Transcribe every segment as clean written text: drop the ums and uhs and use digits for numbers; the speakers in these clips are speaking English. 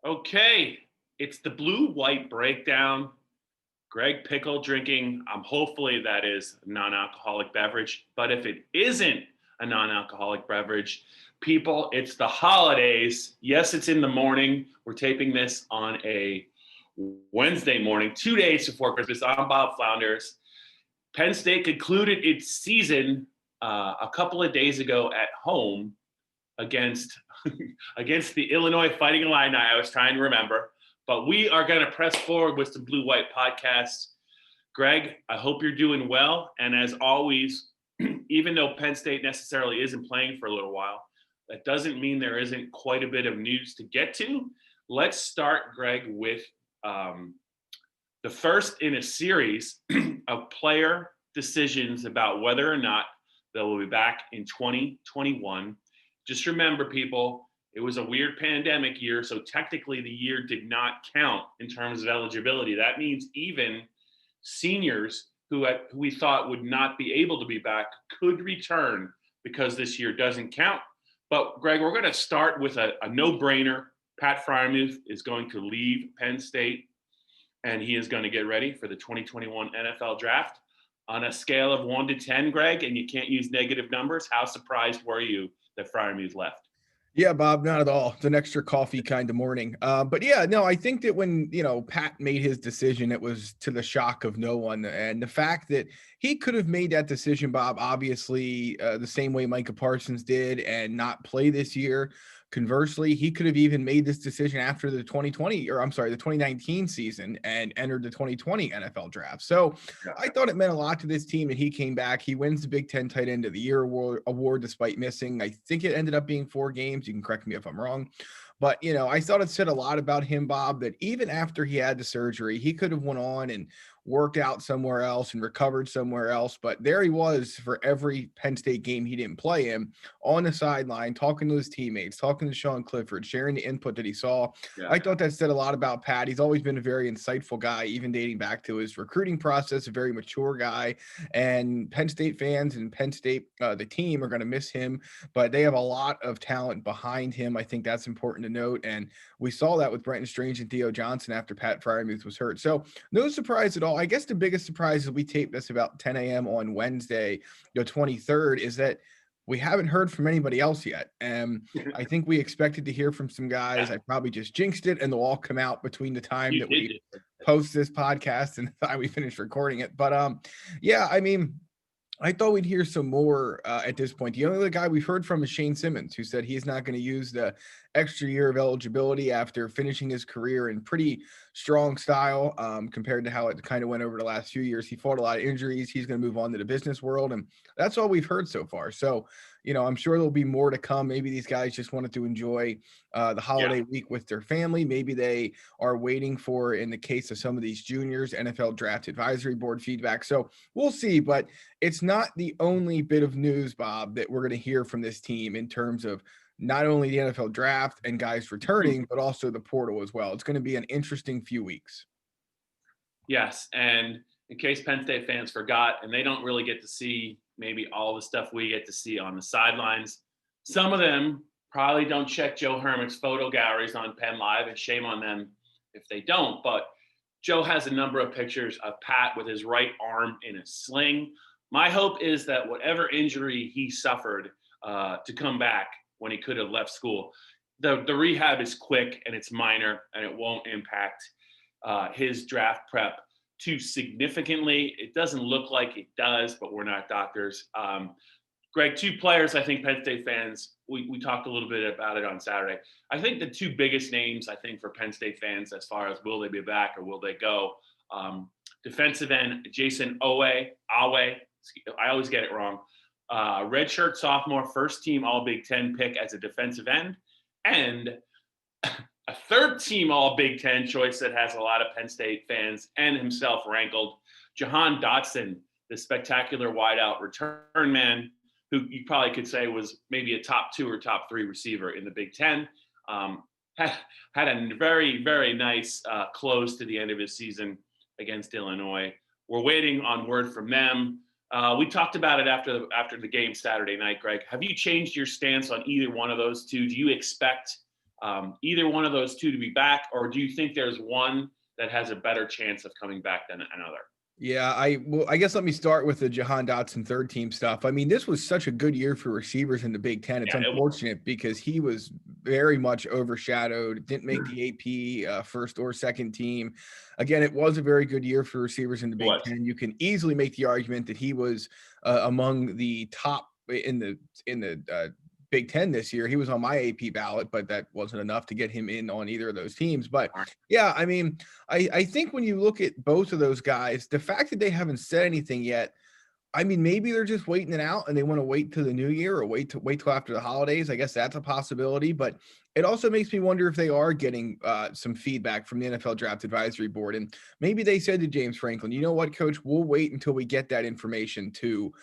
Okay, it's the blue-white breakdown. Greg Pickel drinking, hopefully that is a non-alcoholic beverage. But if it isn't a non-alcoholic beverage, people, it's the holidays. Yes, it's in the morning. We're taping this on a Wednesday morning, 2 days before Christmas. I'm Bob Flounders. Penn State concluded its season a couple of days ago at home against against the Illinois Fighting Illini. I was trying to remember, but we are going to press forward with some Blue White podcasts. Greg, I hope you're doing well. And as always, even though Penn State necessarily isn't playing for a little while, that doesn't mean there isn't quite a bit of news to get to. Let's start, Greg, with the first in a series of player decisions about whether or not they will be back in 2021. Just remember, people, it was a weird pandemic year, so technically the year did not count in terms of eligibility. That means even seniors who we thought would not be able to be back could return because this year doesn't count. But, Greg, we're going to start with a no-brainer. Pat Freimuth is going to leave Penn State, and he is going to get ready for the 2021 NFL Draft. On a scale of 1 to 10, Greg, and you can't use negative numbers, how surprised were you that Freimuth left? Yeah, Bob, not at all. It's an extra coffee kind of morning. But yeah, no, I think that when, Pat made his decision, it was to the shock of no one. And the fact that he could have made that decision, Bob, obviously the same way Micah Parsons did and not play this year. Conversely, he could have even made this decision after the 2019 season and entered the 2020 NFL draft. So I thought it meant a lot to this team that he came back. He wins the Big Ten Tight End of the Year award despite missing. I think it ended up being 4 games. You can correct me if I'm wrong. But, I thought it said a lot about him, Bob, that even after he had the surgery, he could have went on and worked out somewhere else and recovered somewhere else. But there he was for every Penn State game he didn't play in on the sideline, talking to his teammates, talking to Sean Clifford, sharing the input that he saw. Yeah. I thought that said a lot about Pat. He's always been a very insightful guy, even dating back to his recruiting process, a very mature guy. And Penn State fans and Penn State, the team, are going to miss him, but they have a lot of talent behind him. I think that's important to note. And we saw that with Brenton Strange and Theo Johnson after Pat Freimuth was hurt. So no surprise at all. I guess the biggest surprise is we taped this about 10 a.m. on Wednesday, the 23rd, is that we haven't heard from anybody else yet. I think we expected to hear from some guys. I probably just jinxed it, and they'll all come out between the time that we post this podcast and the time we finish recording it. But yeah, I mean, I thought we'd hear some more at this point. The only other guy we've heard from is Shane Simmons, who said he's not going to use the extra year of eligibility after finishing his career in pretty strong style compared to how it kind of went over the last few years. He fought a lot of injuries. He's going to move on to the business world, and that's all we've heard so far. So, I'm sure there'll be more to come. Maybe these guys just wanted to enjoy the holiday week with their family. Maybe they are waiting for, in the case of some of these juniors, NFL Draft Advisory Board feedback. So we'll see, but it's not the only bit of news, Bob, that we're going to hear from this team in terms of not only the NFL draft and guys returning, but also the portal as well. It's going to be an interesting few weeks. Yes, and in case Penn State fans forgot, and they don't really get to see maybe all the stuff we get to see on the sidelines, some of them probably don't check Joe Hermick's photo galleries on PennLive, and shame on them if they don't. But Joe has a number of pictures of Pat with his right arm in a sling. My hope is that whatever injury he suffered to come back when he could have left school, the rehab is quick and it's minor and it won't impact his draft prep too significantly. It doesn't look like it does, but we're not doctors. Greg, 2 players I think Penn State fans, we talked a little bit about it on Saturday. I think the 2 biggest names, I think, for Penn State fans as far as will they be back or will they go, defensive end Jason Awe, I always get it wrong, redshirt sophomore, first team All Big Ten pick as a defensive end, and a third team All Big Ten choice that has a lot of Penn State fans and himself rankled, Jahan Dotson, the spectacular wideout return man, who you probably could say was maybe a top 2 or top 3 receiver in the Big Ten. Had a very, very nice close to the end of his season against Illinois. We're waiting on word from them. We talked about it after the game Saturday night, Greg. Have you changed your stance on either one of those 2? Do you expect either one of those two to be back, or do you think there's one that has a better chance of coming back than another? Yeah, I guess let me start with the Jahan Dotson third team stuff. I mean, this was such a good year for receivers in the Big Ten. It's Yeah, unfortunate because he was very much overshadowed, didn't make the AP first or second team. Again, it was a very good year for receivers in the it Big was. Ten. You can easily make the argument that he was among the top in the Big Ten this year. He was on my AP ballot, but that wasn't enough to get him in on either of those teams. But yeah, I mean, I think when you look at both of those guys, the fact that they haven't said anything yet, I mean, maybe they're just waiting it out and they want to wait till the new year or wait till after the holidays. I guess that's a possibility, but it also makes me wonder if they are getting some feedback from the NFL Draft Advisory Board. And maybe they said to James Franklin, you know what, coach, we'll wait until we get that information to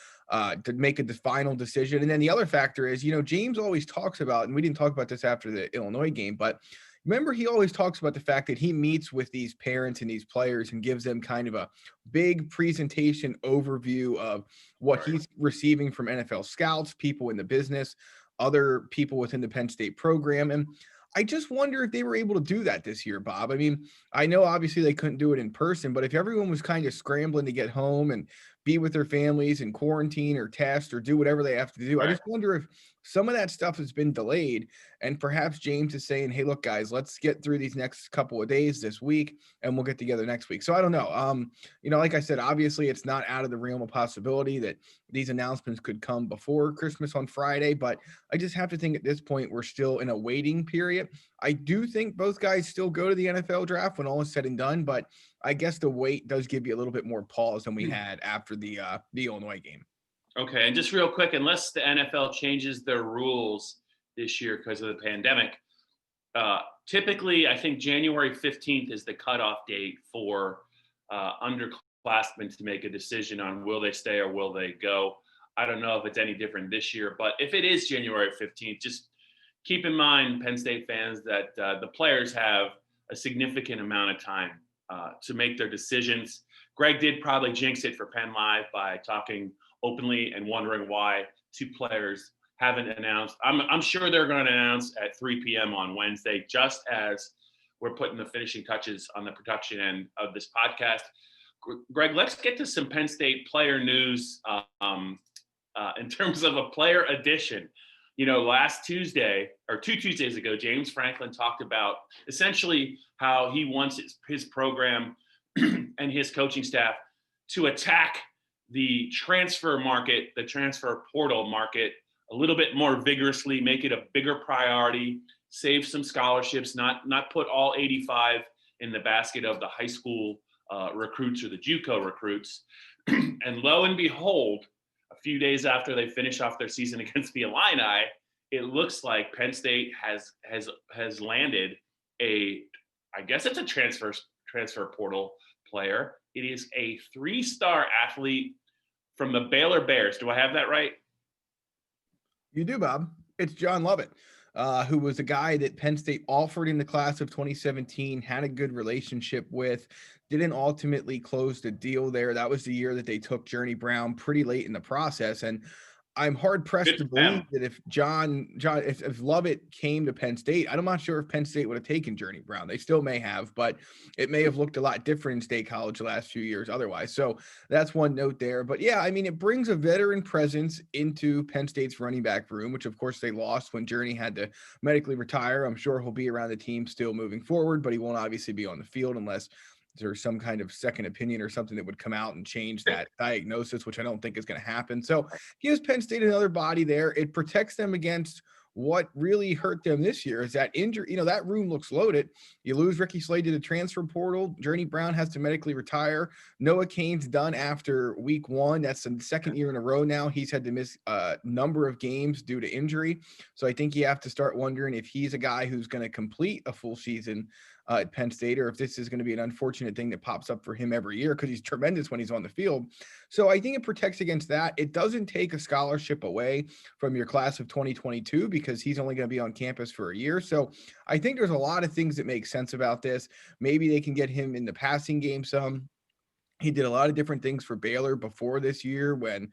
make a final decision. And then the other factor is, James always talks about, and we didn't talk about this after the Illinois game, but remember, he always talks about the fact that he meets with these parents and these players and gives them kind of a big presentation overview of what he's receiving from NFL scouts, people in the business, other people within the Penn State program. And I just wonder if they were able to do that this year, Bob. I mean, I know obviously they couldn't do it in person, but if everyone was kind of scrambling to get home and be with their families and quarantine or test or do whatever they have to do, I just wonder if some of that stuff has been delayed and perhaps James is saying, hey, look, guys, let's get through these next couple of days this week and we'll get together next week. So I don't know. Like I said, obviously it's not out of the realm of possibility that these announcements could come before Christmas on Friday, but I just have to think at this point, we're still in a waiting period. I do think both guys still go to the NFL draft when all is said and done, but I guess the wait does give you a little bit more pause than we had after the Illinois game. Okay, and just real quick, unless the NFL changes their rules this year because of the pandemic, typically I think January 15th is the cutoff date for underclassmen to make a decision on will they stay or will they go. I don't know if it's any different this year, but if it is January 15th, just keep in mind, Penn State fans, that the players have a significant amount of time to make their decisions. Greg did probably jinx it for PennLive by talking openly and wondering why two players haven't announced. I'm sure they're going to announce at 3 p.m. on Wednesday, just as we're putting the finishing touches on the production end of this podcast. Greg, let's get to some Penn State player news in terms of a player addition. Last Tuesday or 2 Tuesdays ago, James Franklin talked about essentially how he wants his program and his coaching staff to attack the transfer market, the transfer portal market, a little bit more vigorously, make it a bigger priority, save some scholarships, not put all 85 in the basket of the high school recruits or the JUCO recruits. And lo and behold, a few days after they finish off their season against the Illini, it looks like Penn State has landed I guess it's a transfer portal player. It is a 3-star athlete from the Baylor Bears. Do I have that right? You do, Bob. It's John Lovett, who was a guy that Penn State offered in the class of 2017, had a good relationship with, didn't ultimately close the deal there. That was the year that they took Journey Brown pretty late in the process. And I'm hard pressed to believe that if if Lovett came to Penn State, I'm not sure if Penn State would have taken Journey Brown. They still may have, but it may have looked a lot different in State College the last few years otherwise. So that's one note there. But yeah, I mean, it brings a veteran presence into Penn State's running back room, which of course they lost when Journey had to medically retire. I'm sure he'll be around the team still moving forward, but he won't obviously be on the field unless there's some kind of second opinion or something that would come out and change that diagnosis, which I don't think is going to happen. So gives Penn State another body there. It protects them against what really hurt them this year is that injury. That room looks loaded. You lose Ricky Slade to the transfer portal. Journey Brown has to medically retire. Noah Cain's done after week 1. That's the second year in a row now. He's had to miss a number of games due to injury. So I think you have to start wondering if he's a guy who's going to complete a full season at Penn State, or if this is going to be an unfortunate thing that pops up for him every year because he's tremendous when he's on the field. So I think it protects against that. It doesn't take a scholarship away from your class of 2022 because he's only going to be on campus for a year. So I think there's a lot of things that make sense about this. Maybe they can get him in the passing game some. He did a lot of different things for Baylor before this year when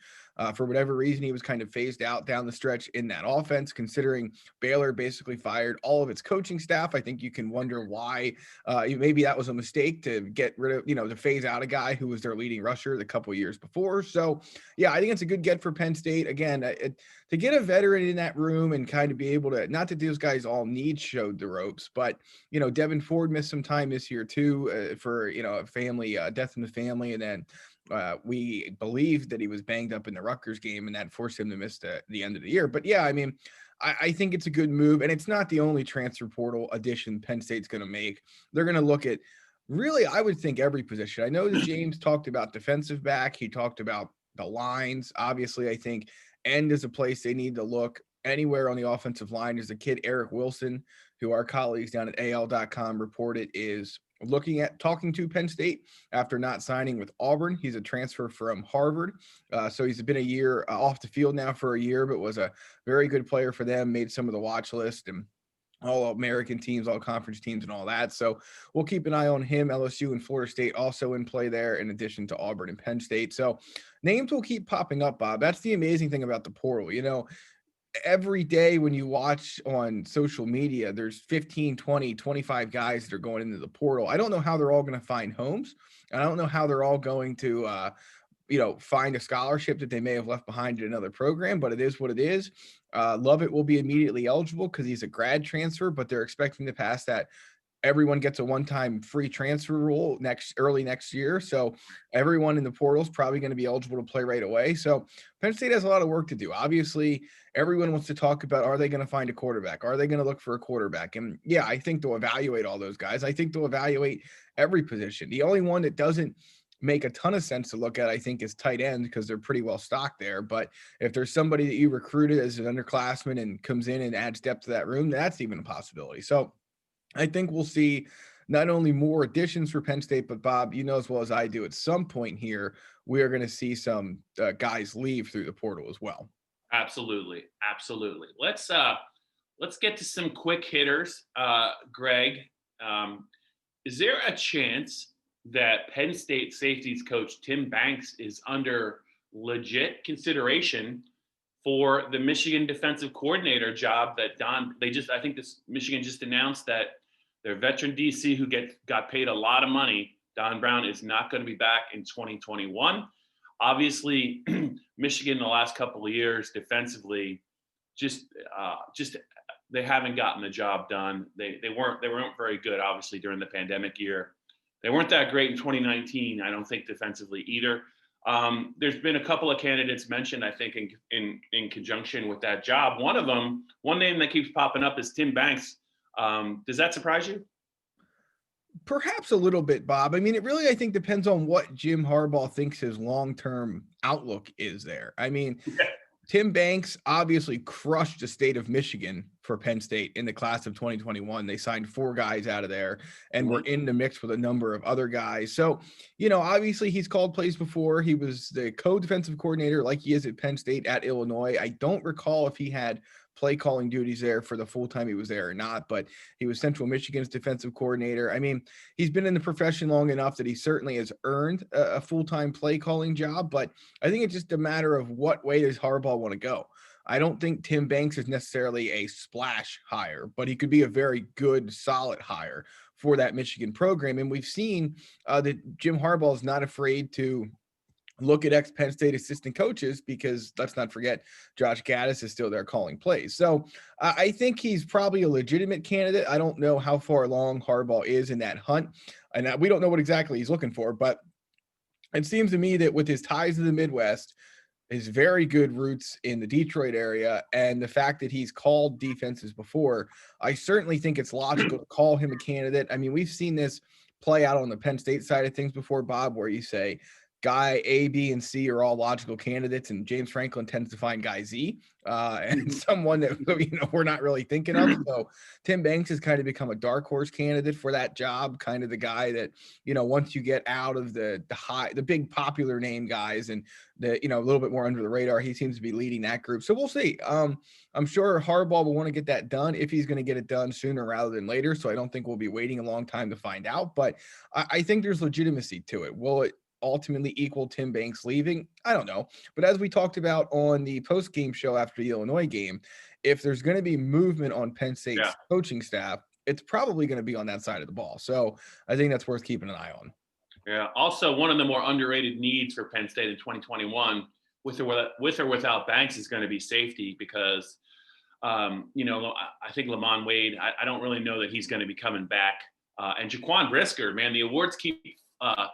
For whatever reason, he was kind of phased out down the stretch in that offense, considering Baylor basically fired all of its coaching staff. I think you can wonder why maybe that was a mistake to get rid of, to phase out a guy who was their leading rusher the couple years before. So, yeah, I think it's a good get for Penn State. Again, to get a veteran in that room and kind of be able to, not that those guys all showed the ropes, but, Devin Ford missed some time this year too for, a family, death in the family. And then we believe that he was banged up in the Rutgers game and that forced him to miss the end of the year. But yeah, I mean, I think it's a good move, and it's not the only transfer portal addition Penn State's going to make. They're going to look at really, I would think, every position. I know that James talked about defensive back. He talked about the lines. Obviously, I think end is a place they need to look. Anywhere on the offensive line. There's a kid, Eric Wilson, who our colleagues down at AL.com reported is talking to Penn State after not signing with Auburn. He's a transfer from Harvard. So he's been a year off the field now for a year, but was a very good player for them, made some of the watch list and all American teams, all conference teams and all that. So we'll keep an eye on him. LSU and Florida State also in play there, in addition to Auburn and Penn State. So names will keep popping up, Bob. That's the amazing thing about the portal. Every day when you watch on social media, there's 15, 20, 25 guys that are going into the portal. I don't know how they're all going to find homes. I don't know how they're all going to, find a scholarship that they may have left behind in another program, but it is what it is. Lovett will be immediately eligible because he's a grad transfer, but they're expecting to pass that. Everyone gets a one-time free transfer rule early next year. So everyone in the portal is probably going to be eligible to play right away. So Penn State has a lot of work to do. Obviously, everyone wants to talk about, are they going to find a quarterback? Are they going to look for a quarterback? And yeah, I think they'll evaluate all those guys. I think they'll evaluate every position. The only one that doesn't make a ton of sense to look at, I think, is tight end, because they're pretty well stocked there. But if there's somebody that you recruited as an underclassman and comes in and adds depth to that room, that's even a possibility. So I think we'll see not only more additions for Penn State, but Bob, as well as I do, at some point here, we are going to see some guys leave through the portal as well. Absolutely. Let's get to some quick hitters. Greg, is there a chance that Penn State safeties coach Tim Banks is under legit consideration for the Michigan defensive coordinator job that I think Michigan just announced that their veteran DC who got paid a lot of money, Don Brown, is not going to be back in 2021. Obviously, Michigan the last couple of years defensively, just they haven't gotten the job done. They weren't very good, obviously, during the pandemic year. They weren't that great in 2019, I don't think, defensively either. There's been a couple of candidates mentioned, I think, in conjunction with that job. One name that keeps popping up is Tim Banks. Does that surprise you? Perhaps a little bit, Bob. I mean, it really, I think, depends on what Jim Harbaugh thinks his long-term outlook is there. I mean, Tim Banks obviously crushed the state of Michigan for Penn State in the class of 2021. They signed 4 guys out of there and were in the mix with a number of other guys. So, obviously he's called plays before. He was the co-defensive coordinator like he is at Penn State at Illinois. I don't recall if he had play calling duties there for the full time he was there or not, but he was Central Michigan's defensive coordinator. I mean, he's been in the profession long enough that he certainly has earned a full-time play calling job, but I think it's just a matter of what way does Harbaugh want to go. I don't think Tim Banks is necessarily a splash hire, but he could be a very good, solid hire for that Michigan program. And we've seen that Jim Harbaugh is not afraid to look at ex-Penn State assistant coaches, because let's not forget Josh Gaddis is still there calling plays. So I think he's probably a legitimate candidate. I don't know how far along Harbaugh is in that hunt, and we don't know what exactly he's looking for, but it seems to me that with his ties to the Midwest, his very good roots in the Detroit area, and the fact that he's called defenses before, I certainly think it's logical to call him a candidate. I mean, we've seen this play out on the Penn State side of things before, Bob, where you say guy A, B, and C are all logical candidates, and James Franklin tends to find guy Z and someone that we're not really thinking of. So Tim Banks has kind of become a dark horse candidate for that job, kind of the guy that once you get out of the big popular name guys and the a little bit more under the radar, he seems to be leading that group. So we'll see. I'm sure Harbaugh will want to get that done if he's going to get it done sooner rather than later. So I don't think we'll be waiting a long time to find out, but I think there's legitimacy to it. Will it ultimately equal Tim Banks leaving? I don't know. But as we talked about on the post-game show after the Illinois game, if there's going to be movement on Penn Yeah. State's coaching staff, it's probably going to be on that side of the ball. So I think that's worth keeping an eye on. Yeah. Also, one of the more underrated needs for Penn State in 2021, with or without Banks, is going to be safety because, I think Lamont Wade, I don't really know that he's going to be coming back. And Jaquan Brisker, man, the awards keep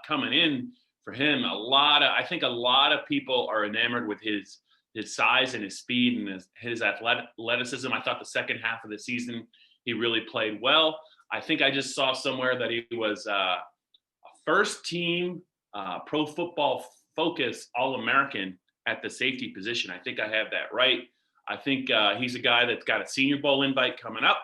coming in for him. I think a lot of people are enamored with his size and his speed and his athleticism. I thought the second half of the season he really played well. I think I just saw somewhere that he was a first team Pro Football Focus All-American at the safety position. I think I have that right. I think he's a guy that's got a Senior Bowl invite coming up.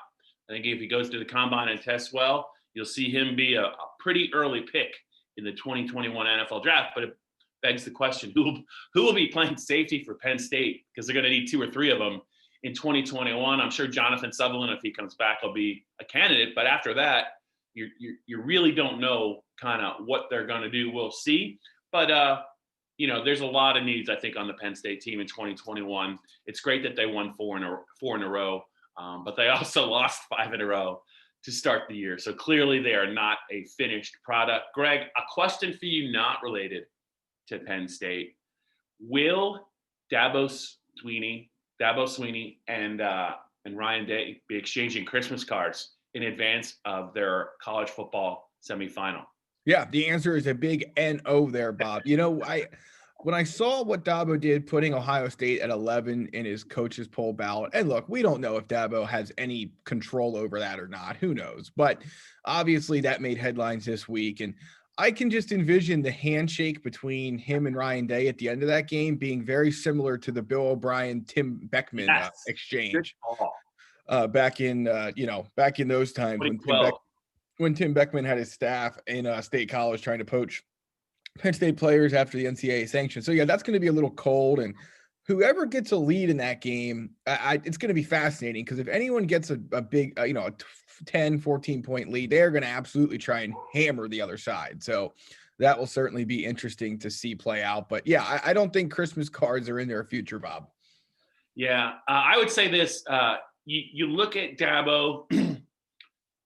I think if he goes to the combine and tests well, you'll see him be a pretty early pick in the 2021 NFL draft. But it begs the question, who will be playing safety for Penn State? Because they're going to need 2 or 3 of them in 2021. I'm sure Jonathan Sutherland, if he comes back, will be a candidate. But after that, you really don't know kind of what they're going to do. We'll see. But, there's a lot of needs, I think, on the Penn State team in 2021. It's great that they won 4 in a row, but they also lost 5 in a row to start the year. So clearly they are not a finished product. Greg, a question for you not related to Penn State. Will Dabo Swinney and Ryan Day be exchanging Christmas cards in advance of their college football semifinal? Yeah, the answer is a big NO there, Bob. When I saw what Dabo did, putting Ohio State at 11 in his coach's poll ballot, and look, we don't know if Dabo has any control over that or not. Who knows? But obviously that made headlines this week. And I can just envision the handshake between him and Ryan Day at the end of that game being very similar to the Bill O'Brien, Tim Beckman exchange back in those times when Tim Beckman had his staff in State College trying to poach Penn State players after the NCAA sanction. So yeah, that's going to be a little cold, and whoever gets a lead in that game, it's going to be fascinating because if anyone gets a big, a 10, 14-point lead, they're going to absolutely try and hammer the other side. So that will certainly be interesting to see play out. But yeah, I don't think Christmas cards are in their future, Bob. Yeah, I would say this. You look at Dabo,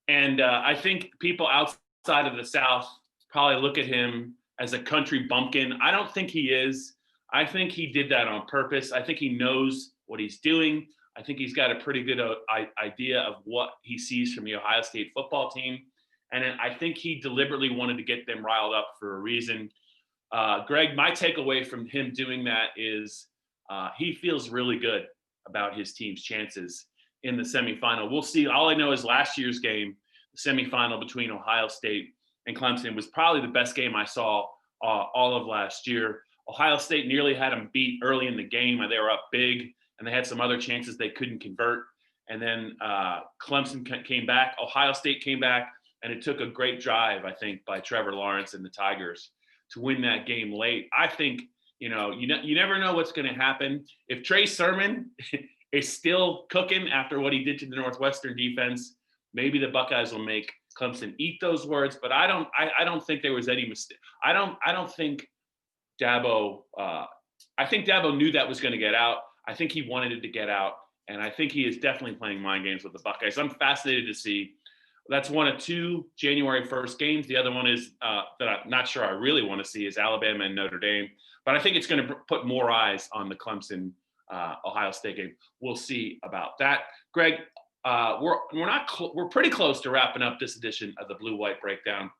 and I think people outside of the South probably look at him as a country bumpkin. I don't think he is. I think he did that on purpose. I think he knows what he's doing. I think he's got a pretty good idea of what he sees from the Ohio State football team. And I think he deliberately wanted to get them riled up for a reason. Greg, my takeaway from him doing that is he feels really good about his team's chances in the semifinal. We'll see. All I know is last year's game, the semifinal between Ohio State and Clemson, was probably the best game I saw all of last year. Ohio State nearly had them beat early in the game, and they were up big, and they had some other chances they couldn't convert. And then Clemson came back. Ohio State came back, and it took a great drive, I think, by Trevor Lawrence and the Tigers to win that game late. I think, you never know what's going to happen. If Trey Sermon is still cooking after what he did to the Northwestern defense, maybe the Buckeyes will make Clemson eat those words. But I don't think there was any mistake. I don't think Dabo. I think Dabo knew that was going to get out. I think he wanted it to get out, and I think he is definitely playing mind games with the Buckeyes. I'm fascinated to see. That's one of 2 January 1st games. The other one is that I'm not sure I really want to see is Alabama and Notre Dame. But I think it's going to put more eyes on the Clemson Ohio State game. We'll see about that. Greg, we're pretty close to wrapping up this edition of the Blue White Breakdown.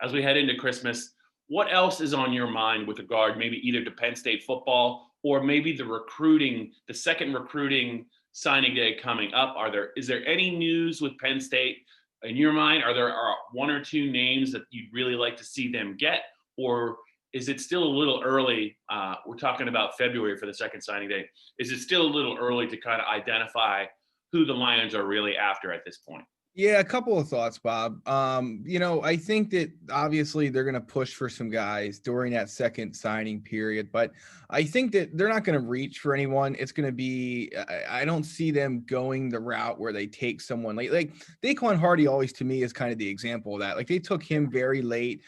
As we head into Christmas, what else is on your mind with regard maybe either to Penn State football or maybe the second recruiting signing day coming up? Is there any news with Penn State in your mind? Are there 1 or 2 names that you'd really like to see them get, or is it still a little early? We're talking about February for the second signing day. Is it still a little early to kind of identify who the Lions are really after at this point? Yeah, a couple of thoughts, Bob. I think that obviously they're going to push for some guys during that second signing period, but I think that they're not going to reach for anyone. It's going to be, I don't see them going the route where they take someone like Daquan Hardy always to me is kind of the example of that. Like they took him very late.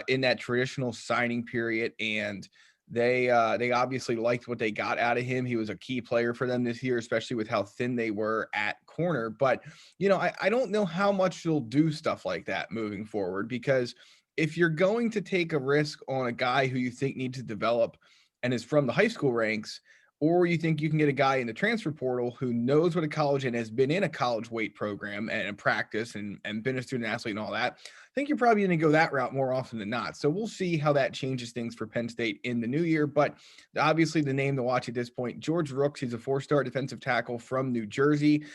in that traditional signing period, and they obviously liked what they got out of him. He was a key player for them this year, especially with how thin they were at corner. But I don't know how much they'll do stuff like that moving forward, because if you're going to take a risk on a guy who you think needs to develop and is from the high school ranks, or you think you can get a guy in the transfer portal who knows what a college and has been in a college weight program and a practice and been a student athlete and all that, I think you're probably going to go that route more often than not. So we'll see how that changes things for Penn State in the new year. But obviously the name to watch at this point, George Rooks, he's a 4-star defensive tackle from New Jersey.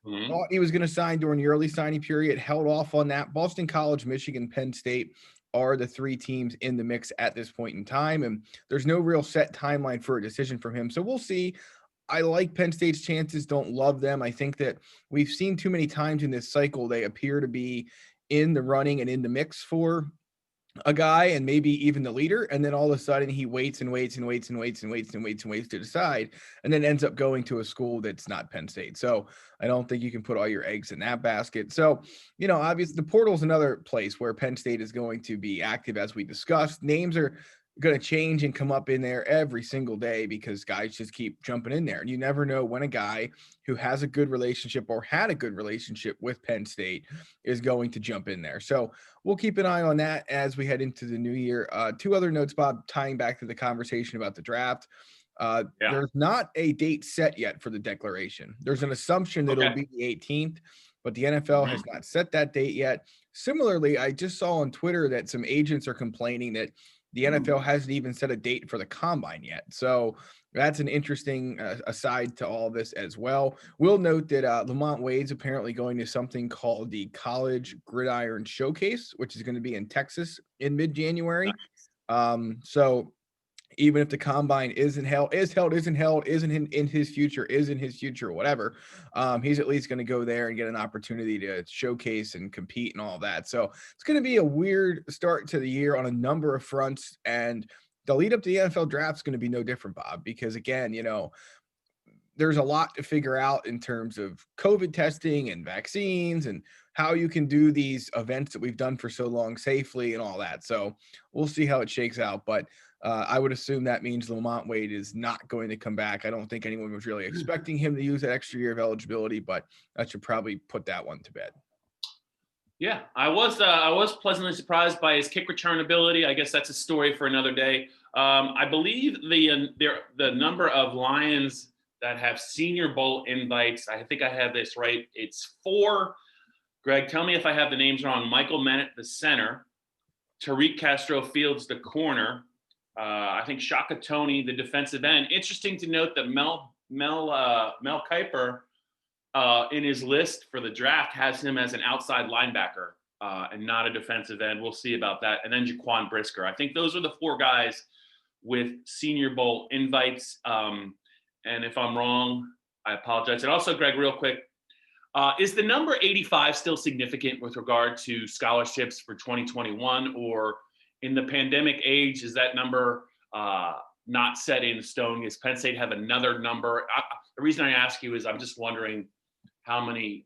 Thought he was going to sign during the early signing period, held off on that. Boston College, Michigan, Penn State are the 3 teams in the mix at this point in time. And there's no real set timeline for a decision from him. So we'll see. I like Penn State's chances, don't love them. I think that we've seen too many times in this cycle, they appear to be in the running and in the mix for a guy and maybe even the leader, and then all of a sudden he waits and waits and waits and waits and waits and waits and waits to decide, and then ends up going to a school that's not Penn State. So I don't think you can put all your eggs in that basket. So obviously the portal is another place where Penn State is going to be active, as we discussed. Names are going to change and come up in there every single day because guys just keep jumping in there, and you never know when a guy who has a good relationship or had a good relationship with Penn State is going to jump in there. So we'll keep an eye on that as we head into the new year. 2 other notes, Bob, tying back to the conversation about the draft. There's not a date set yet for the declaration. There's an assumption that it'll be the 18th, but the NFL has not set that date yet. Similarly, I just saw on Twitter that some agents are complaining that the NFL hasn't even set a date for the combine yet. So that's an interesting aside to all this as well. We'll note that Lamont Wade's apparently going to something called the College Gridiron Showcase, which is going to be in Texas in mid-January. So even if the combine isn't held, isn't in his future, whatever, he's at least going to go there and get an opportunity to showcase and compete and all that. So it's going to be a weird start to the year on a number of fronts, and the lead up to the NFL draft is going to be no different, Bob, because again, there's a lot to figure out in terms of COVID testing and vaccines and how you can do these events that we've done for so long safely and all that. So we'll see how it shakes out. But I would assume that means Lamont Wade is not going to come back. I don't think anyone was really expecting him to use that extra year of eligibility, but that should probably put that one to bed. Yeah, I was pleasantly surprised by his kick return ability. I guess that's a story for another day. I believe the number of Lions that have Senior Bowl invites, I think I have this right. It's 4. Greg, tell me if I have the names wrong. Michael Mennett, the center. Tariq Castro-Fields, the corner. I think Shaka Toney, the defensive end. Interesting to note that Mel Kiper, in his list for the draft, has him as an outside linebacker and not a defensive end. We'll see about that. And then Jaquan Brisker. I think those are the 4 guys with Senior Bowl invites. And if I'm wrong, I apologize. And also, Greg, real quick, is the number 85 still significant with regard to scholarships for 2021, or in the pandemic age, is that number not set in stone? Does Penn State have another number? The reason I ask you is I'm just wondering how many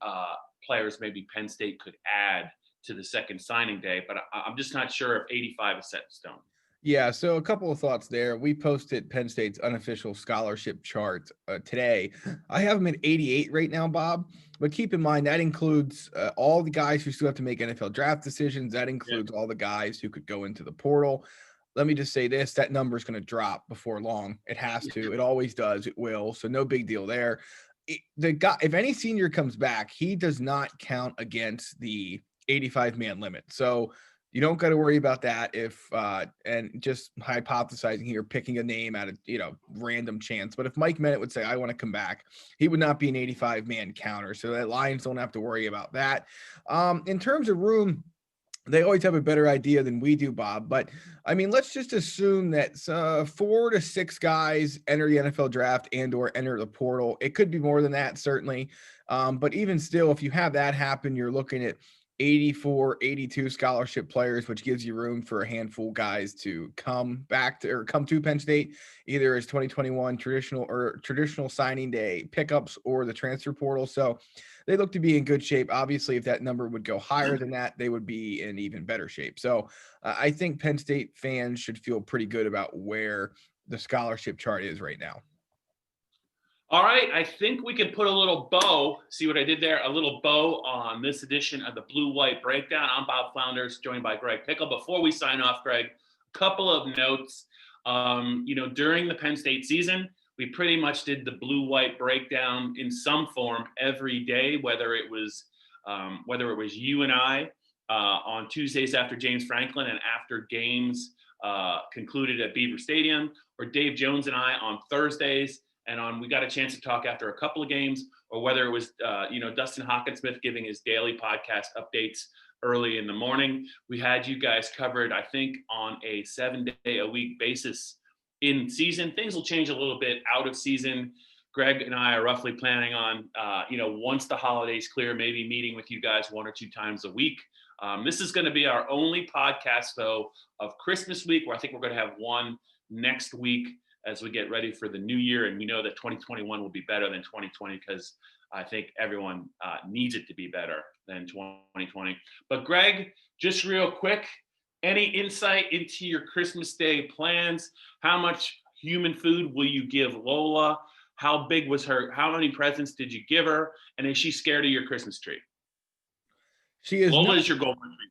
players maybe Penn State could add to the second signing day, but I'm just not sure if 85 is set in stone. Yeah, so a couple of thoughts there. We posted Penn State's unofficial scholarship chart today. I have them at 88 right now, Bob. But keep in mind, that includes all the guys who still have to make NFL draft decisions. That includes all the guys who could go into the portal. Let me just say this, that number is going to drop before long. It has to. It always does. It will. So no big deal there. The guy, if any senior comes back, he does not count against the 85-man limit. So you don't got to worry about that if and just hypothesizing here, picking a name out of random chance. But if Mike Mennett would say, I want to come back, he would not be an 85-man counter. So that Lions don't have to worry about that. In terms of room, they always have a better idea than we do, Bob. But I mean, let's just assume that 4 to 6 guys enter the NFL draft and or enter the portal. It could be more than that, certainly. But even still, if you have that happen, you're looking at 84, 82 scholarship players, which gives you room for a handful of guys to come to Penn State, either as 2021 traditional signing day pickups or the transfer portal. So they look to be in good shape. Obviously, if that number would go higher than that, they would be in even better shape. So I think Penn State fans should feel pretty good about where the scholarship chart is right now. All right, I think we can put a little bow, see what I did there, a little bow on this edition of the Blue-White Breakdown. I'm Bob Flounders, joined by Greg Pickel. Before we sign off, Greg, a couple of notes. During the Penn State season, we pretty much did the Blue-White Breakdown in some form every day, whether it was you and I on Tuesdays after James Franklin and after games concluded at Beaver Stadium, or Dave Jones and I on Thursdays. And we got a chance to talk after a couple of games, or whether it was, Dustin Hockensmith giving his daily podcast updates early in the morning. We had you guys covered, I think, on a 7-day-a-week basis in season. Things will change a little bit out of season. Greg and I are roughly planning on, once the holidays clear, maybe meeting with you guys 1 or 2 times a week. This is going to be our only podcast, though, of Christmas week, where I think we're going to have one next week as we get ready for the new year. And we know that 2021 will be better than 2020, because I think everyone needs it to be better than 2020. But Greg, just real quick, any insight into your Christmas Day plans? How much human food will you give Lola? How big was how many presents did you give her? And is she scared of your Christmas tree? Lola is your golden tree.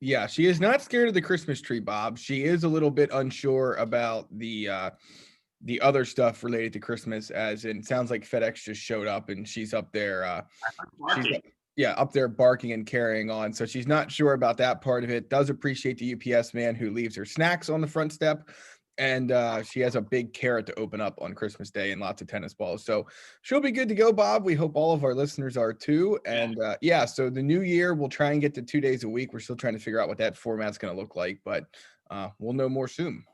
Yeah, she is not scared of the Christmas tree, Bob. She is a little bit unsure about the other stuff related to Christmas, as in, it sounds like FedEx just showed up and she's up there. Up there barking and carrying on. So she's not sure about that part of it. Does appreciate the UPS man who leaves her snacks on the front step. And she has a big carrot to open up on Christmas Day and lots of tennis balls. So she'll be good to go, Bob. We hope all of our listeners are too. And so the new year, we'll try and get to 2 days a week. We're still trying to figure out what that format's going to look like, but we'll know more soon.